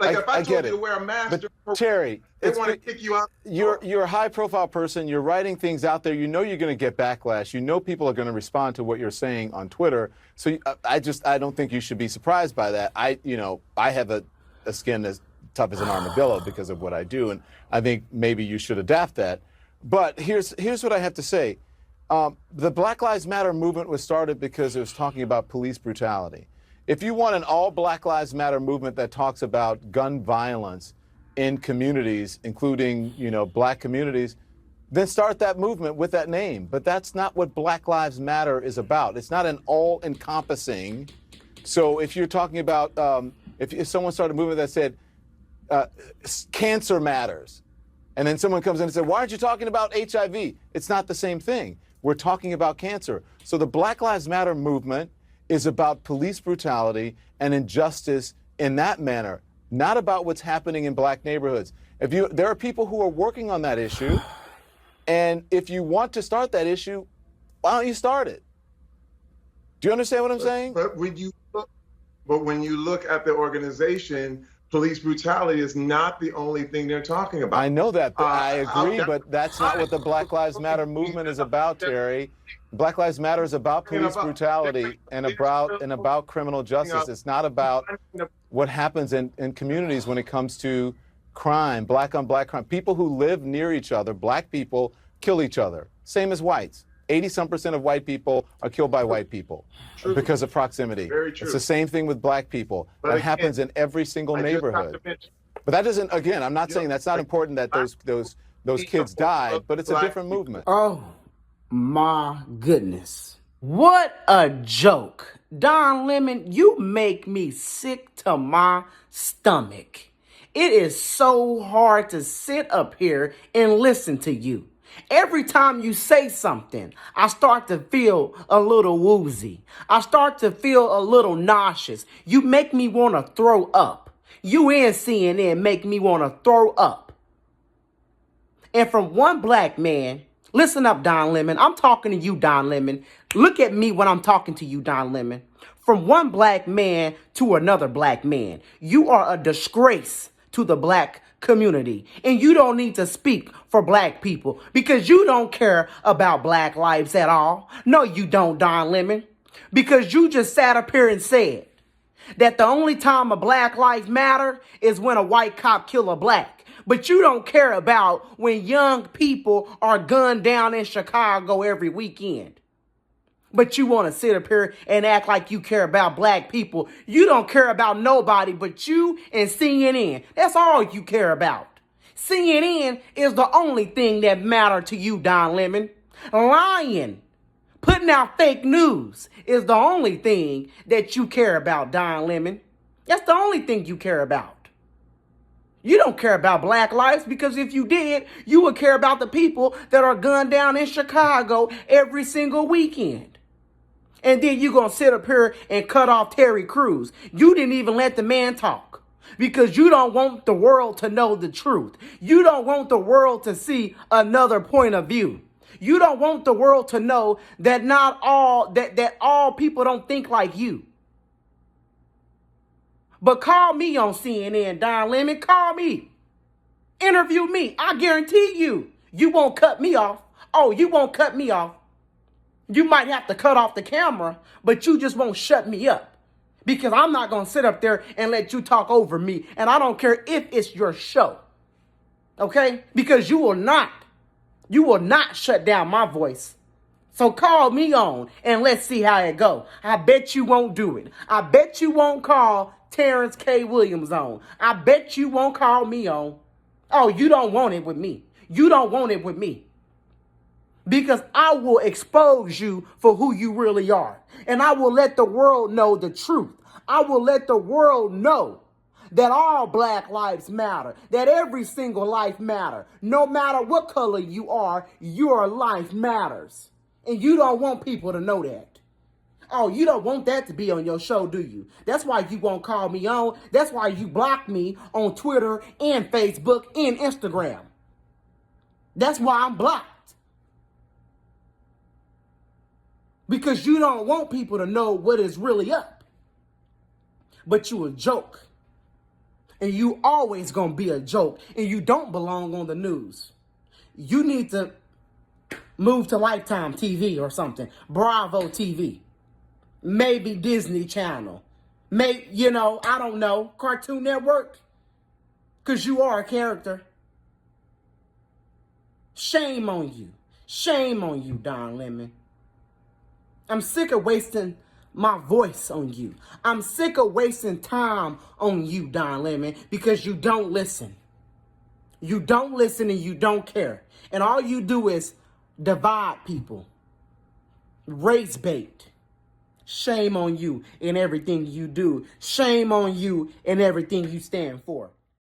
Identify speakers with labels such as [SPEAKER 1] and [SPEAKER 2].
[SPEAKER 1] Like if I
[SPEAKER 2] I
[SPEAKER 1] told
[SPEAKER 2] get
[SPEAKER 1] you to
[SPEAKER 2] it.
[SPEAKER 1] wear a mask,
[SPEAKER 2] But Terry,
[SPEAKER 1] they want to kick you out.
[SPEAKER 2] you're a high profile person. You're writing things out there. You know you're going to get backlash. You know people are going to respond to what you're saying on Twitter. So I don't think you should be surprised by that. I have a skin as tough as an armadillo because of what I do, and I think maybe you should adapt that. But here's what I have to say. The Black Lives Matter movement was started because it was talking about police brutality. If you want an all Black Lives Matter movement that talks about gun violence in communities, including, black communities, then start that movement with that name. But that's not what Black Lives Matter is about. It's not an all-encompassing. So if you're talking about, if someone started a movement that said, cancer matters, and then someone comes in and says, why aren't you talking about HIV? It's not the same thing. We're talking about cancer. So the Black Lives Matter movement is about police brutality and injustice in that manner, not about what's happening in black neighborhoods. There are people who are working on that issue, and if you want to start that issue, why don't you start it? Do you understand what I'm saying?
[SPEAKER 1] But when you look at the organization, police brutality is not the only thing they're talking about.
[SPEAKER 2] I know that, but I agree, but that's not what the Black Lives Matter movement is about, Terry. Black Lives Matter is about police brutality and about criminal justice. It's not about what happens in communities when it comes to crime, black on black crime. People who live near each other, black people, kill each other. Same as whites. 80-some% of white people are killed by white people because of proximity.
[SPEAKER 1] Very true.
[SPEAKER 2] It's the same thing with black people. That happens in every single neighborhood. But that doesn't, again, I'm not saying that's not important that those kids died, but it's a different movement.
[SPEAKER 3] Oh, my goodness. What a joke. Don Lemon, you make me sick to my stomach. It is so hard to sit up here and listen to you. Every time you say something, I start to feel a little woozy. I start to feel a little nauseous. You make me want to throw up. You and CNN make me want to throw up. And from one black man, listen up, Don Lemon. I'm talking to you, Don Lemon. Look at me when I'm talking to you, Don Lemon. From one black man to another black man, you are a disgrace to the black community. And you don't need to speak for black people because you don't care about black lives at all. No, you don't, Don Lemon. Because you just sat up here and said that the only time a black life matter is when a white cop kill a black. But you don't care about when young people are gunned down in Chicago every weekend. But you want to sit up here and act like you care about black people. You don't care about nobody but you and CNN. That's all you care about. CNN is the only thing that matters to you, Don Lemon. Lying, putting out fake news is the only thing that you care about, Don Lemon. That's the only thing you care about. You don't care about black lives because if you did, you would care about the people that are gunned down in Chicago every single weekend. And then you're going to sit up here and cut off Terry Crews. You didn't even let the man talk because you don't want the world to know the truth. You don't want the world to see another point of view. You don't want the world to know that not all, that all people don't think like you. But call me on CNN, Don Lemon. Call me. Interview me. I guarantee you won't cut me off. Oh, you won't cut me off. You might have to cut off the camera, but you just won't shut me up. Because I'm not going to sit up there and let you talk over me. And I don't care if it's your show. Okay? Because you will not shut down my voice. So call me on and let's see how it go. I bet you won't do it. I bet you won't call Terrence K. Williams on. I bet you won't call me on. Oh, you don't want it with me. You don't want it with me. Because I will expose you for who you really are. And I will let the world know the truth. I will let the world know that all black lives matter. That every single life matters. No matter what color you are, your life matters. And you don't want people to know that. Oh, you don't want that to be on your show, do you? That's why you won't call me on. That's why you block me on Twitter and Facebook and Instagram. That's why I'm blocked. Because you don't want people to know what is really up. But you a joke. And you always gonna be a joke. And you don't belong on the news. You need to move to Lifetime TV or something. Bravo TV. Maybe Disney Channel. Maybe, I don't know, Cartoon Network. Because you are a character. Shame on you. Shame on you, Don Lemon. I'm sick of wasting my voice on you. I'm sick of wasting time on you, Don Lemon, because you don't listen. You don't listen and you don't care. And all you do is divide people. Race bait. Shame on you in everything you do. Shame on you in everything you stand for.